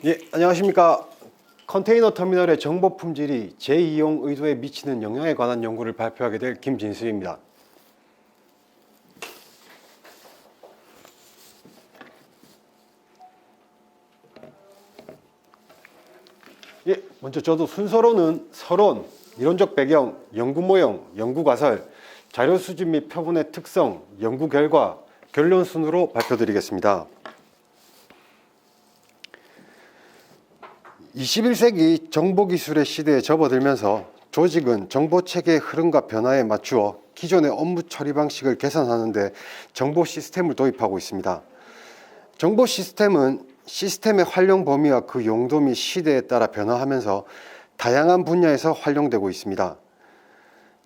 예, 안녕하십니까. 컨테이너 터미널의 정보 품질이 재이용 의도에 미치는 영향에 관한 연구를 발표하게 될 김진수입니다. 예, 먼저 저도 순서로는 서론, 이론적 배경, 연구 모형, 연구 가설, 자료 수집 및 표본의 특성, 연구 결과, 결론 순으로 발표드리겠습니다. 21세기 정보기술의 시대에 접어들면서 조직은 정보체계의 흐름과 변화에 맞추어 기존의 업무 처리 방식을 개선하는 데 정보 시스템을 도입하고 있습니다. 정보 시스템은 시스템의 활용 범위와 그 용도 및 시대에 따라 변화하면서 다양한 분야에서 활용되고 있습니다.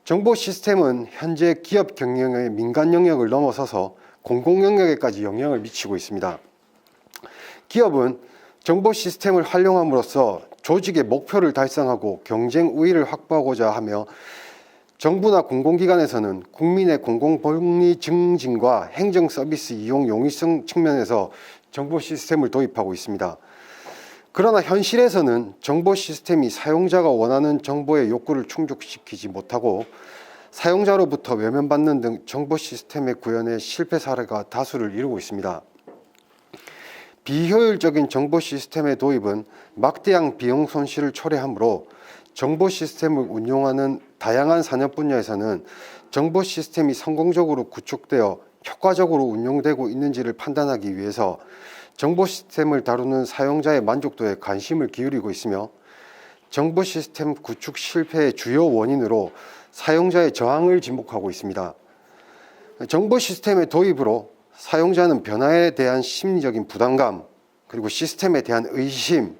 정보 시스템은 현재 기업 경영의 민간 영역을 넘어서서 공공 영역에까지 영향을 미치고 있습니다. 기업은 정보 시스템을 활용함으로써 조직의 목표를 달성하고 경쟁 우위를 확보하고자 하며 정부나 공공기관에서는 국민의 공공복리 증진과 행정 서비스 이용 용이성 측면에서 정보 시스템을 도입하고 있습니다. 그러나 현실에서는 정보 시스템이 사용자가 원하는 정보의 욕구를 충족시키지 못하고 사용자로부터 외면받는 등 정보 시스템의 구현에 실패 사례가 다수를 이루고 있습니다. 비효율적인 정보 시스템의 도입은 막대한 비용 손실을 초래하므로 정보 시스템을 운용하는 다양한 산업 분야에서는 정보 시스템이 성공적으로 구축되어 효과적으로 운용되고 있는지를 판단하기 위해서 정보 시스템을 다루는 사용자의 만족도에 관심을 기울이고 있으며 정보 시스템 구축 실패의 주요 원인으로 사용자의 저항을 지목하고 있습니다. 정보 시스템의 도입으로 사용자는 변화에 대한 심리적인 부담감, 그리고 시스템에 대한 의심,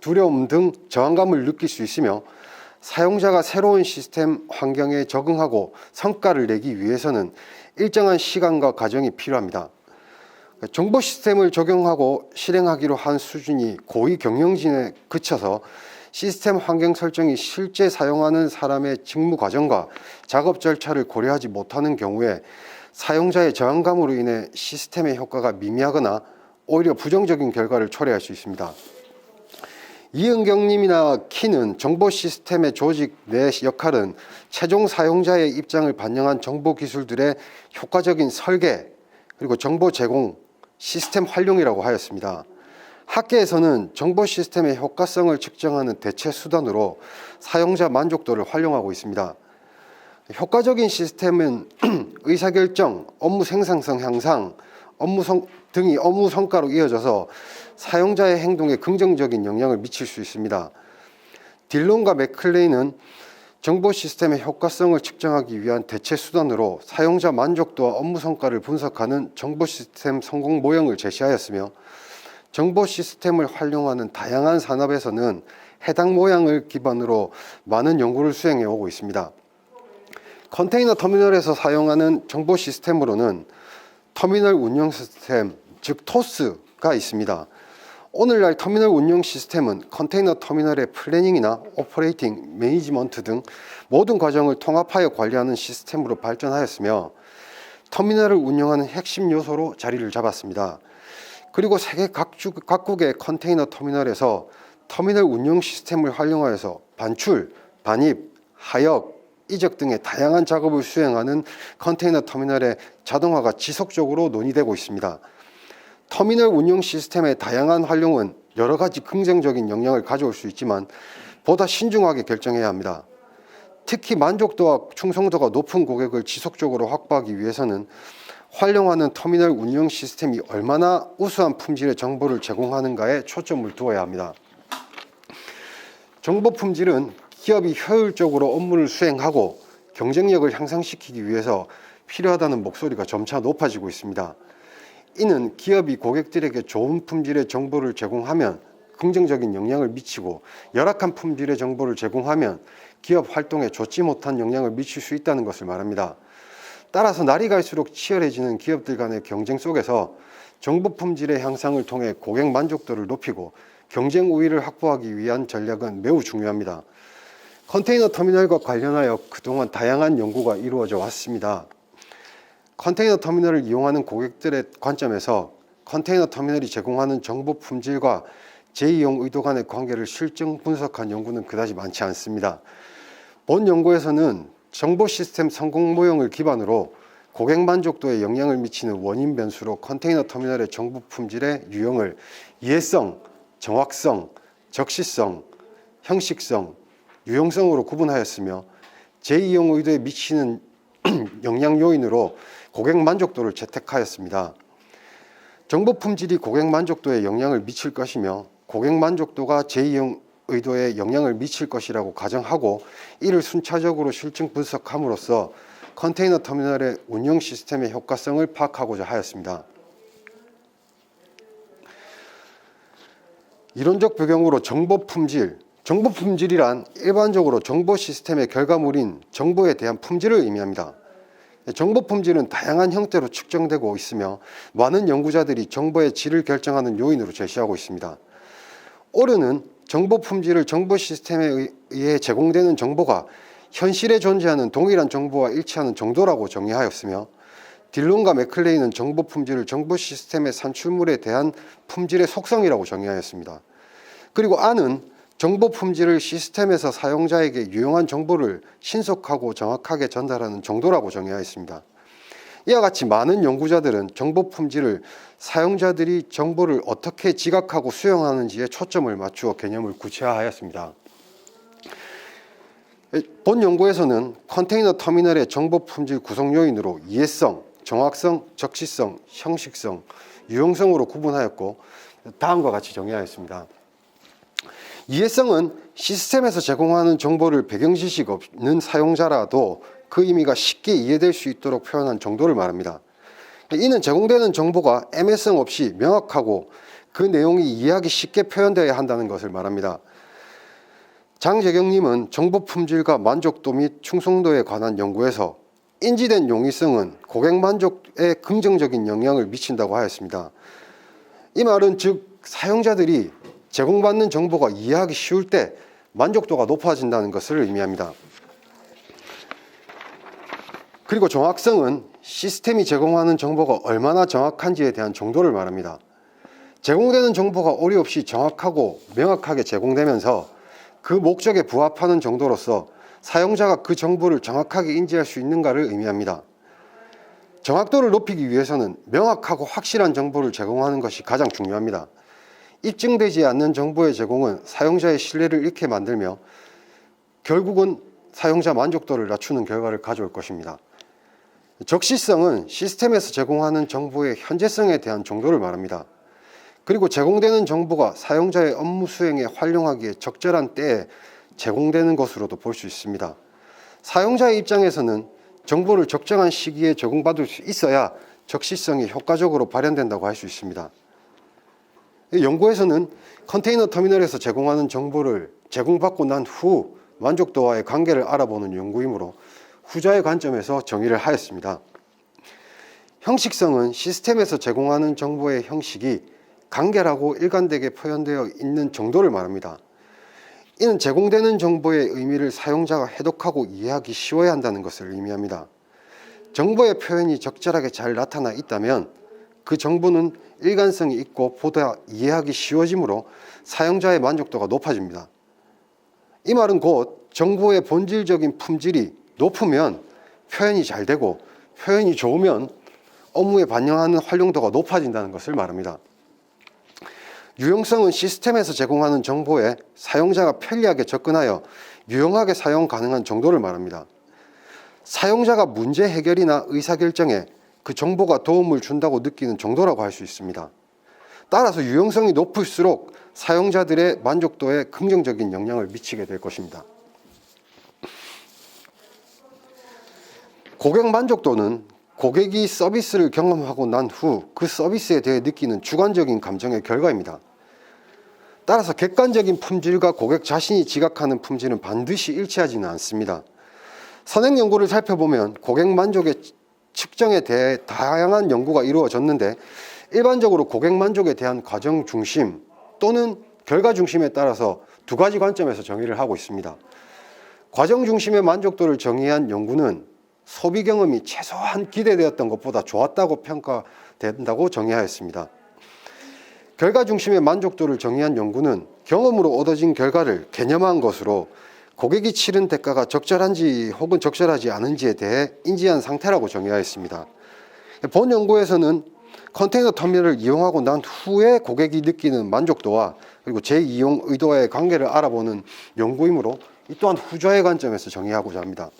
두려움 등 저항감을 느낄 수 있으며 사용자가 새로운 시스템 환경에 적응하고 성과를 내기 위해서는 일정한 시간과 과정이 필요합니다. 정보 시스템을 적용하고 실행하기로 한 수준이 고위 경영진에 그쳐서 시스템 환경 설정이 실제 사용하는 사람의 직무 과정과 작업 절차를 고려하지 못하는 경우에 사용자의 저항감으로 인해 시스템의 효과가 미미하거나 오히려 부정적인 결과를 초래할 수 있습니다. 이은경님이나 키는 정보 시스템의 조직 내 역할은 최종 사용자의 입장을 반영한 정보 기술들의 효과적인 설계, 그리고 정보 제공, 시스템 활용이라고 하였습니다. 학계에서는 정보 시스템의 효과성을 측정하는 대체 수단으로 사용자 만족도를 활용하고 있습니다. 효과적인 시스템은 의사결정, 업무 생산성 향상, 등이 업무 성과로 이어져서 사용자의 행동에 긍정적인 영향을 미칠 수 있습니다. 딜론과 맥클레인은 정보 시스템의 효과성을 측정하기 위한 대체 수단으로 사용자 만족도와 업무 성과를 분석하는 정보 시스템 성공 모형을 제시하였으며 정보 시스템을 활용하는 다양한 산업에서는 해당 모양을 기반으로 많은 연구를 수행해 오고 있습니다. 컨테이너 터미널에서 사용하는 정보 시스템으로는 터미널 운영 시스템, 즉 토스가 있습니다. 오늘날 터미널 운영 시스템은 컨테이너 터미널의 플래닝이나 오퍼레이팅, 매니지먼트 등 모든 과정을 통합하여 관리하는 시스템으로 발전하였으며 터미널을 운영하는 핵심 요소로 자리를 잡았습니다. 그리고 세계 각국의 컨테이너 터미널에서 터미널 운영 시스템을 활용하여서 반출, 반입, 하역, 이적 등의 다양한 작업을 수행하는 컨테이너 터미널의 자동화가 지속적으로 논의되고 있습니다. 터미널 운영 시스템의 다양한 활용은 여러 가지 긍정적인 영향을 가져올 수 있지만 보다 신중하게 결정해야 합니다. 특히 만족도와 충성도가 높은 고객을 지속적으로 확보하기 위해서는 활용하는 터미널 운영 시스템이 얼마나 우수한 품질의 정보를 제공하는가에 초점을 두어야 합니다. 정보 품질은 기업이 효율적으로 업무를 수행하고 경쟁력을 향상시키기 위해서 필요하다는 목소리가 점차 높아지고 있습니다. 이는 기업이 고객들에게 좋은 품질의 정보를 제공하면 긍정적인 영향을 미치고 열악한 품질의 정보를 제공하면 기업 활동에 좋지 못한 영향을 미칠 수 있다는 것을 말합니다. 따라서 날이 갈수록 치열해지는 기업들 간의 경쟁 속에서 정보 품질의 향상을 통해 고객 만족도를 높이고 경쟁 우위를 확보하기 위한 전략은 매우 중요합니다. 컨테이너 터미널과 관련하여 그동안 다양한 연구가 이루어져 왔습니다. 컨테이너 터미널을 이용하는 고객들의 관점에서 컨테이너 터미널이 제공하는 정보 품질과 제2용 의도 간의 관계를 실증 분석한 연구는 그다지 많지 않습니다. 본 연구에서는 정보 시스템 성공 모형을 기반으로 고객 만족도에 영향을 미치는 원인 변수로 컨테이너 터미널의 정보 품질의 유형을 이해성, 정확성, 적시성, 형식성, 유용성으로 구분하였으며 제2용 의도에 미치는 영향 요인으로 고객 만족도를 채택하였습니다. 정보 품질이 고객 만족도에 영향을 미칠 것이며 고객 만족도가 제2용 의도에 영향을 미칠 것이라고 가정하고 이를 순차적으로 실증 분석함으로써 컨테이너 터미널의 운영 시스템의 효과성을 파악하고자 하였습니다. 이론적 배경으로 정보 품질이란 일반적으로 정보 시스템의 결과물인 정보에 대한 품질을 의미합니다. 정보 품질은 다양한 형태로 측정되고 있으며 많은 연구자들이 정보의 질을 결정하는 요인으로 제시하고 있습니다. 오르는 정보 품질을 정보 시스템에 의해 제공되는 정보가 현실에 존재하는 동일한 정보와 일치하는 정도라고 정의하였으며 딜론과 맥클레이는 정보 품질을 정보 시스템의 산출물에 대한 품질의 속성이라고 정의하였습니다. 그리고 안은 정보 품질을 시스템에서 사용자에게 유용한 정보를 신속하고 정확하게 전달하는 정도라고 정의하였습니다. 이와 같이 많은 연구자들은 정보 품질을 사용자들이 정보를 어떻게 지각하고 수용하는지에 초점을 맞추어 개념을 구체화하였습니다. 본 연구에서는 컨테이너 터미널의 정보 품질 구성 요인으로 이해성, 정확성, 적시성, 형식성, 유용성으로 구분하였고 다음과 같이 정의하였습니다. 이해성은 시스템에서 제공하는 정보를 배경 지식 없는 사용자라도 그 의미가 쉽게 이해될 수 있도록 표현한 정도를 말합니다. 이는 제공되는 정보가 애매성 없이 명확하고 그 내용이 이해하기 쉽게 표현되어야 한다는 것을 말합니다. 장재경님은 정보 품질과 만족도 및 충성도에 관한 연구에서 인지된 용이성은 고객 만족에 긍정적인 영향을 미친다고 하였습니다. 이 말은 즉 사용자들이 제공받는 정보가 이해하기 쉬울 때 만족도가 높아진다는 것을 의미합니다. 그리고 정확성은 시스템이 제공하는 정보가 얼마나 정확한지에 대한 정도를 말합니다. 제공되는 정보가 오류 없이 정확하고 명확하게 제공되면서 그 목적에 부합하는 정도로서 사용자가 그 정보를 정확하게 인지할 수 있는가를 의미합니다. 정확도를 높이기 위해서는 명확하고 확실한 정보를 제공하는 것이 가장 중요합니다. 입증되지 않는 정보의 제공은 사용자의 신뢰를 잃게 만들며 결국은 사용자 만족도를 낮추는 결과를 가져올 것입니다. 적시성은 시스템에서 제공하는 정보의 현재성에 대한 정도를 말합니다. 그리고 제공되는 정보가 사용자의 업무 수행에 활용하기에 적절한 때에 제공되는 것으로도 볼 수 있습니다. 사용자의 입장에서는 정보를 적정한 시기에 제공받을 수 있어야 적시성이 효과적으로 발현된다고 할 수 있습니다. 연구에서는 컨테이너 터미널에서 제공하는 정보를 제공받고 난 후 만족도와의 관계를 알아보는 연구이므로 후자의 관점에서 정의를 하였습니다. 형식성은 시스템에서 제공하는 정보의 형식이 간결하고 일관되게 표현되어 있는 정도를 말합니다. 이는 제공되는 정보의 의미를 사용자가 해독하고 이해하기 쉬워야 한다는 것을 의미합니다. 정보의 표현이 적절하게 잘 나타나 있다면 그 정보는 일관성이 있고 보다 이해하기 쉬워지므로 사용자의 만족도가 높아집니다. 이 말은 곧 정보의 본질적인 품질이 높으면 표현이 잘 되고 표현이 좋으면 업무에 반영하는 활용도가 높아진다는 것을 말합니다. 유용성은 시스템에서 제공하는 정보에 사용자가 편리하게 접근하여 유용하게 사용 가능한 정도를 말합니다. 사용자가 문제 해결이나 의사결정에 그 정보가 도움을 준다고 느끼는 정도라고 할 수 있습니다. 따라서 유용성이 높을수록 사용자들의 만족도에 긍정적인 영향을 미치게 될 것입니다. 고객 만족도는 고객이 서비스를 경험하고 난 후 그 서비스에 대해 느끼는 주관적인 감정의 결과입니다. 따라서 객관적인 품질과 고객 자신이 지각하는 품질은 반드시 일치하지는 않습니다. 선행 연구를 살펴보면 고객 만족의 측정에 대해 다양한 연구가 이루어졌는데 일반적으로 고객 만족에 대한 과정 중심 또는 결과 중심에 따라서 두 가지 관점에서 정의를 하고 있습니다. 과정 중심의 만족도를 정의한 연구는 소비 경험이 최소한 기대되었던 것보다 좋았다고 평가된다고 정의하였습니다. 결과 중심의 만족도를 정의한 연구는 경험으로 얻어진 결과를 개념화한 것으로 고객이 치른 대가가 적절한지 혹은 적절하지 않은지에 대해 인지한 상태라고 정의하였습니다. 본 연구에서는 컨테이너 터미널을 이용하고 난 후에 고객이 느끼는 만족도와 그리고 재이용 의도와의 관계를 알아보는 연구이므로 이 또한 후자의 관점에서 정의하고자 합니다.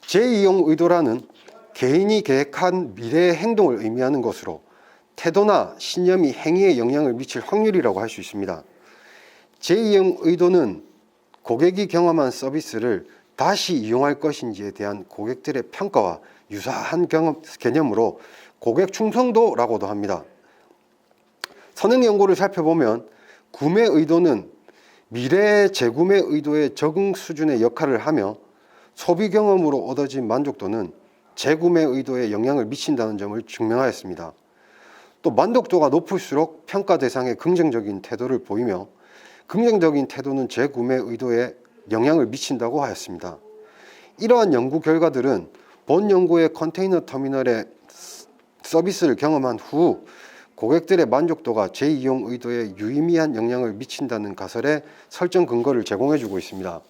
재이용 의도라는 개인이 계획한 미래의 행동을 의미하는 것으로 태도나 신념이 행위에 영향을 미칠 확률이라고 할 수 있습니다. 재이용 의도는 고객이 경험한 서비스를 다시 이용할 것인지에 대한 고객들의 평가와 유사한 개념으로 고객 충성도라고도 합니다. 선행 연구를 살펴보면 구매 의도는 미래의 재구매 의도의 적응 수준의 역할을 하며 소비 경험으로 얻어진 만족도는 재구매 의도에 영향을 미친다는 점을 증명하였습니다. 또 만족도가 높을수록 평가 대상의 긍정적인 태도를 보이며 긍정적인 태도는 재구매 의도에 영향을 미친다고 하였습니다. 이러한 연구 결과들은 본 연구의 컨테이너 터미널의 서비스를 경험한 후 고객들의 만족도가 재이용 의도에 유의미한 영향을 미친다는 가설의 설정 근거를 제공해주고 있습니다.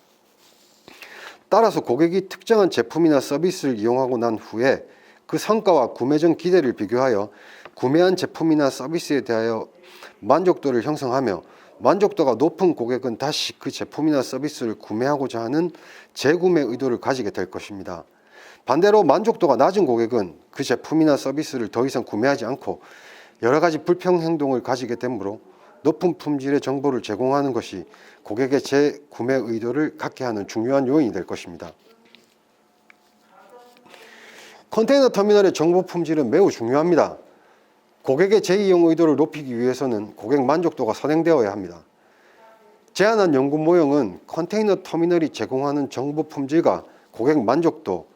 따라서 고객이 특정한 제품이나 서비스를 이용하고 난 후에 그 성과와 구매 전 기대를 비교하여 구매한 제품이나 서비스에 대하여 만족도를 형성하며 만족도가 높은 고객은 다시 그 제품이나 서비스를 구매하고자 하는 재구매 의도를 가지게 될 것입니다. 반대로 만족도가 낮은 고객은 그 제품이나 서비스를 더 이상 구매하지 않고 여러 가지 불평 행동을 가지게 되므로 높은 품질의 정보를 제공하는 것이 고객의 재구매 의도를 갖게 하는 중요한 요인이 될 것입니다. 컨테이너 터미널의 정보 품질은 매우 중요합니다. 고객의 재이용 의도를 높이기 위해서는 고객 만족도가 선행되어야 합니다. 제안한 연구 모형은 컨테이너 터미널이 제공하는 정보 품질과 고객 만족도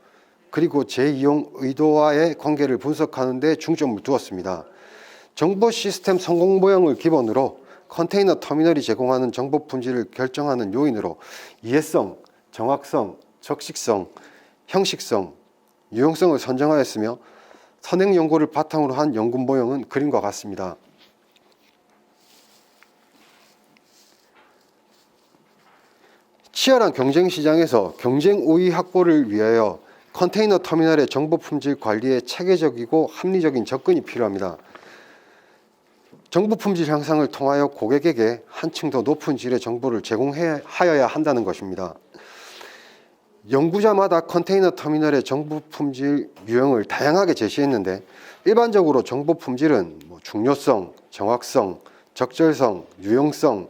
그리고 재이용 의도와의 관계를 분석하는 데 중점을 두었습니다. 정보 시스템 성공 모형을 기본으로 컨테이너 터미널이 제공하는 정보 품질을 결정하는 요인으로 이해성, 정확성, 적식성, 형식성, 유용성을 선정하였으며 선행 연구를 바탕으로 한 연구 모형은 그림과 같습니다. 치열한 경쟁 시장에서 경쟁 우위 확보를 위하여 컨테이너 터미널의 정보 품질 관리에 체계적이고 합리적인 접근이 필요합니다. 정보 품질 향상을 통하여 고객에게 한층 더 높은 질의 정보를 제공하여야 한다는 것입니다. 연구자마다 컨테이너 터미널의 정보 품질 유형을 다양하게 제시했는데 일반적으로 정보 품질은 중요성, 정확성, 적절성, 유용성,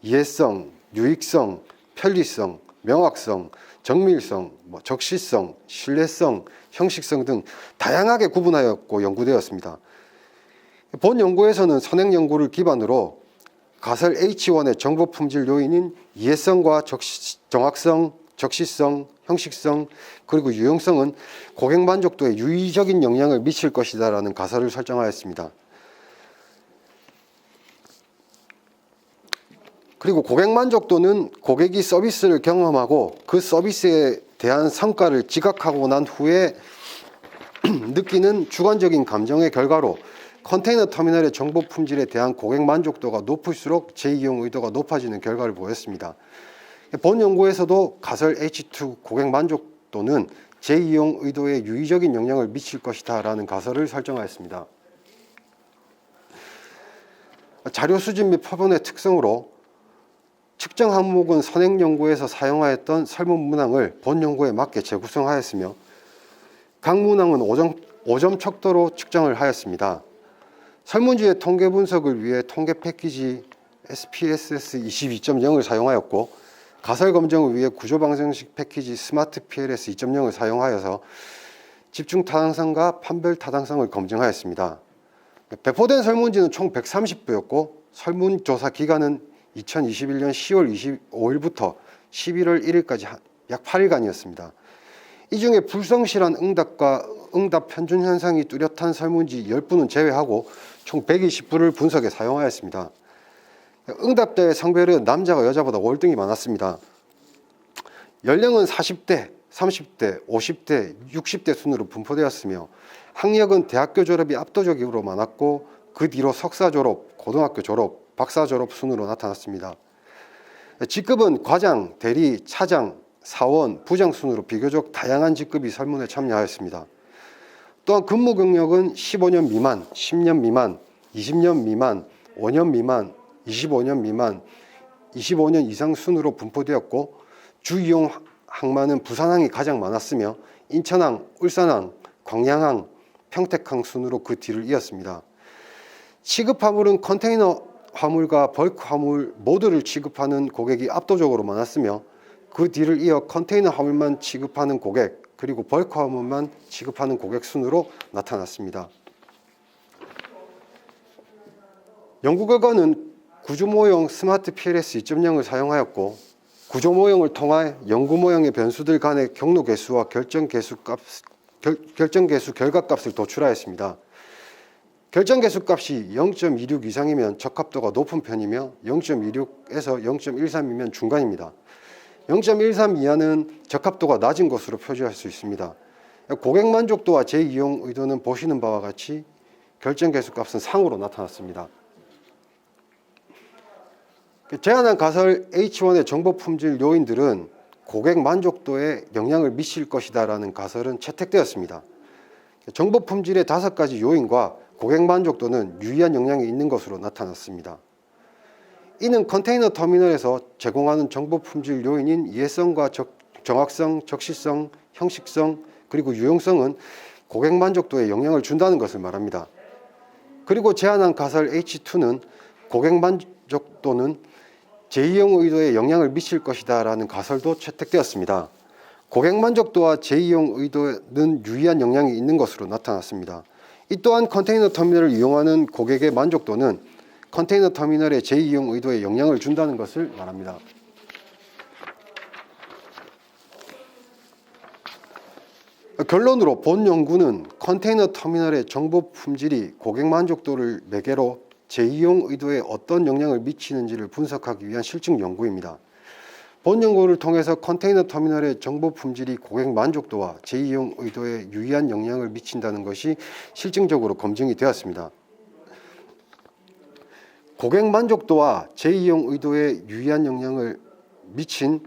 이해성, 유익성, 편리성, 명확성, 정밀성, 적시성, 신뢰성, 형식성 등 다양하게 구분하였고 연구되었습니다. 본 연구에서는 선행 연구를 기반으로 가설 H1의 정보 품질 요인인 이해성과 정확성, 적시성, 형식성, 그리고 유용성은 고객 만족도에 유의적인 영향을 미칠 것이다 라는 가설을 설정하였습니다. 그리고 고객 만족도는 고객이 서비스를 경험하고 그 서비스에 대한 성과를 지각하고 난 후에 느끼는 주관적인 감정의 결과로 컨테이너 터미널의 정보 품질에 대한 고객 만족도가 높을수록 재이용 의도가 높아지는 결과를 보였습니다. 본 연구에서도 가설 H2 고객 만족도는 재이용 의도에 유의적인 영향을 미칠 것이다 라는 가설을 설정하였습니다. 자료 수집 및 표본의 특성으로 측정 항목은 선행 연구에서 사용하였던 설문 문항을 본 연구에 맞게 재구성하였으며 각 문항은 5점 척도로 측정을 하였습니다. 설문지의 통계 분석을 위해 통계 패키지 SPSS 22.0을 사용하였고 가설 검정을 위해 구조 방정식 패키지 스마트 PLS 2.0을 사용하여서 집중 타당성과 판별 타당성을 검증하였습니다. 배포된 설문지는 총 130부였고 설문조사 기간은 2021년 10월 25일부터 11월 1일까지 약 8일간이었습니다. 이 중에 불성실한 응답과 응답 편준 현상이 뚜렷한 설문지 10부는 제외하고 총 120부를 분석에 사용하였습니다. 응답자의 성별은 남자가 여자보다 월등히 많았습니다. 연령은 40대, 30대, 50대, 60대 순으로 분포되었으며 학력은 대학교 졸업이 압도적으로 많았고 그 뒤로 석사 졸업, 고등학교 졸업, 박사 졸업 순으로 나타났습니다. 직급은 과장, 대리, 차장, 사원, 부장 순으로 비교적 다양한 직급이 설문에 참여하였습니다. 또한 근무 경력은 15년 미만, 10년 미만, 20년 미만, 5년 미만, 25년 미만, 25년 이상 순으로 분포되었고 주 이용 항만은 부산항이 가장 많았으며 인천항, 울산항, 광양항, 평택항 순으로 그 뒤를 이었습니다. 취급 화물은 컨테이너 화물과 벌크 화물 모두를 취급하는 고객이 압도적으로 많았으며 그 뒤를 이어 컨테이너 화물만 취급하는 고객 그리고 벌크 화물만 취급하는 고객 순으로 나타났습니다. 연구 결과는 구조 모형 스마트 PLS 2.0을 사용하였고 구조 모형을 통해 연구 모형의 변수들 간의 경로 계수와 결정 계수 결과값을 도출하였습니다. 결정 계수 값이 0.26 이상이면 적합도가 높은 편이며 0.26에서 0.13이면 중간입니다. 0.13 이하는 적합도가 낮은 것으로 표시할 수 있습니다. 고객 만족도와 재이용 의도는 보시는 바와 같이 결정 계수 값은 상으로 나타났습니다. 제한한 가설 H1의 정보 품질 요인들은 고객 만족도에 영향을 미칠 것이다 라는 가설은 채택되었습니다. 정보 품질의 5가지 요인과 고객 만족도는 유의한 영향이 있는 것으로 나타났습니다. 이는 컨테이너 터미널에서 제공하는 정보 품질 요인인 이해성과 정확성, 적시성, 형식성, 그리고 유용성은 고객 만족도에 영향을 준다는 것을 말합니다. 그리고 제한한 가설 H2는 고객 만족도는 재이용 의도에 영향을 미칠 것이다 라는 가설도 채택되었습니다. 고객 만족도와 재이용 의도는 유의한 영향이 있는 것으로 나타났습니다. 이 또한 컨테이너 터미널을 이용하는 고객의 만족도는 컨테이너 터미널의 재이용 의도에 영향을 준다는 것을 말합니다. 결론으로 본 연구는 컨테이너 터미널의 정보 품질이 고객 만족도를 매개로 재이용 의도에 어떤 영향을 미치는지를 분석하기 위한 실증 연구입니다. 본 연구를 통해서 컨테이너 터미널의 정보 품질이 고객 만족도와 재이용 의도에 유의한 영향을 미친다는 것이 실증적으로 검증이 되었습니다. 고객 만족도와 재이용 의도에 유의한 영향을 미친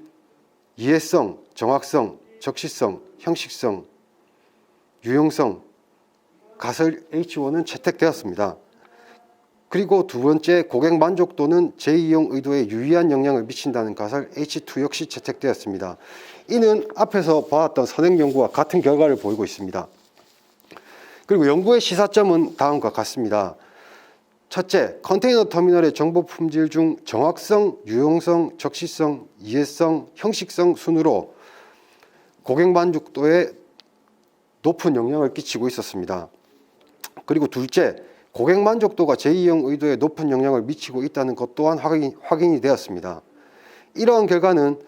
이해성, 정확성, 적시성, 형식성, 유용성, 가설 H1은 채택되었습니다. 그리고 두 번째, 고객 만족도는 재이용 의도에 유의한 영향을 미친다는 가설 H2 역시 채택되었습니다. 이는 앞에서 보았던 선행 연구와 같은 결과를 보이고 있습니다. 그리고 연구의 시사점은 다음과 같습니다. 첫째, 컨테이너 터미널의 정보 품질 중 정확성, 유용성, 적시성, 이해성, 형식성 순으로 고객 만족도에 높은 영향을 끼치고 있었습니다. 그리고 둘째, 고객 만족도가 재이용 의도에 높은 영향을 미치고 있다는 것 또한 확인이 되었습니다. 이러한 결과는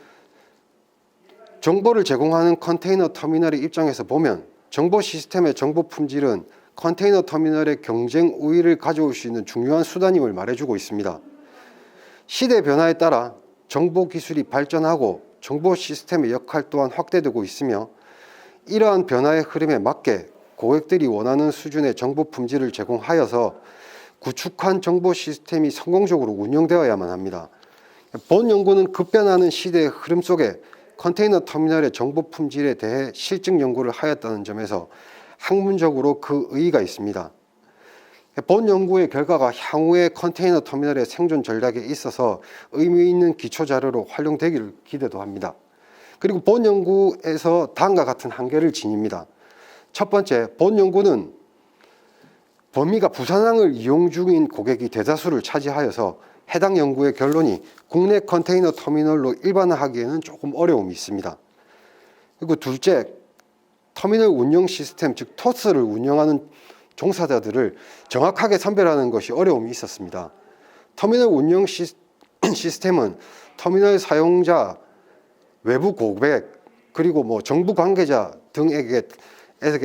정보를 제공하는 컨테이너 터미널의 입장에서 보면 정보 시스템의 정보 품질은 컨테이너 터미널의 경쟁 우위를 가져올 수 있는 중요한 수단임을 말해주고 있습니다. 시대 변화에 따라 정보 기술이 발전하고 정보 시스템의 역할 또한 확대되고 있으며 이러한 변화의 흐름에 맞게 고객들이 원하는 수준의 정보 품질을 제공하여서 구축한 정보 시스템이 성공적으로 운영되어야만 합니다. 본 연구는 급변하는 시대의 흐름 속에 컨테이너 터미널의 정보 품질에 대해 실증 연구를 하였다는 점에서 학문적으로 그 의의가 있습니다. 본 연구의 결과가 향후의 컨테이너 터미널의 생존 전략에 있어서 의미 있는 기초 자료로 활용되기를 기대도 합니다. 그리고 본 연구에서 다음과 같은 한계를 지닙니다. 첫 번째, 본 연구는 범위가 부산항을 이용 중인 고객이 대다수를 차지하여서 해당 연구의 결론이 국내 컨테이너 터미널로 일반화하기에는 조금 어려움이 있습니다. 그리고 둘째, 터미널 운영 시스템, 즉 토스를 운영하는 종사자들을 정확하게 선별하는 것이 어려움이 있었습니다. 터미널 운영 시스템은 터미널 사용자, 외부 고객, 그리고 정부 관계자 등에게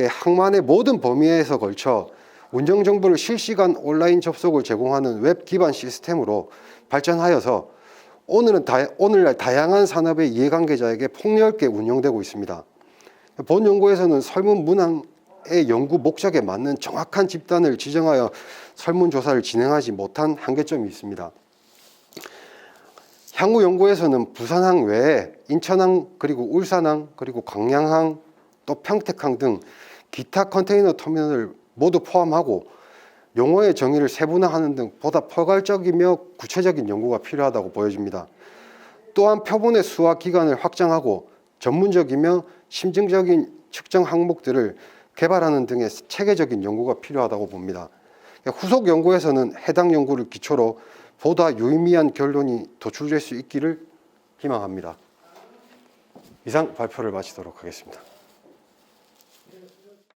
항만의 모든 범위에서 걸쳐 운영 정보를 실시간 온라인 접속을 제공하는 웹 기반 시스템으로 발전하여서 오늘날 다양한 산업의 이해관계자에게 폭넓게 운영되고 있습니다. 본 연구에서는 설문 문항의 연구 목적에 맞는 정확한 집단을 지정하여 설문조사를 진행하지 못한 한계점이 있습니다. 향후 연구에서는 부산항 외에 인천항, 그리고 울산항, 그리고 광양항, 또 평택항 등 기타 컨테이너 터미널을 모두 포함하고 용어의 정의를 세분화하는 등 보다 포괄적이며 구체적인 연구가 필요하다고 보여집니다. 또한 표본의 수와 기간을 확장하고 전문적이며 심층적인 측정 항목들을 개발하는 등의 체계적인 연구가 필요하다고 봅니다. 후속 연구에서는 해당 연구를 기초로 보다 유의미한 결론이 도출될 수 있기를 희망합니다. 이상 발표를 마치도록 하겠습니다.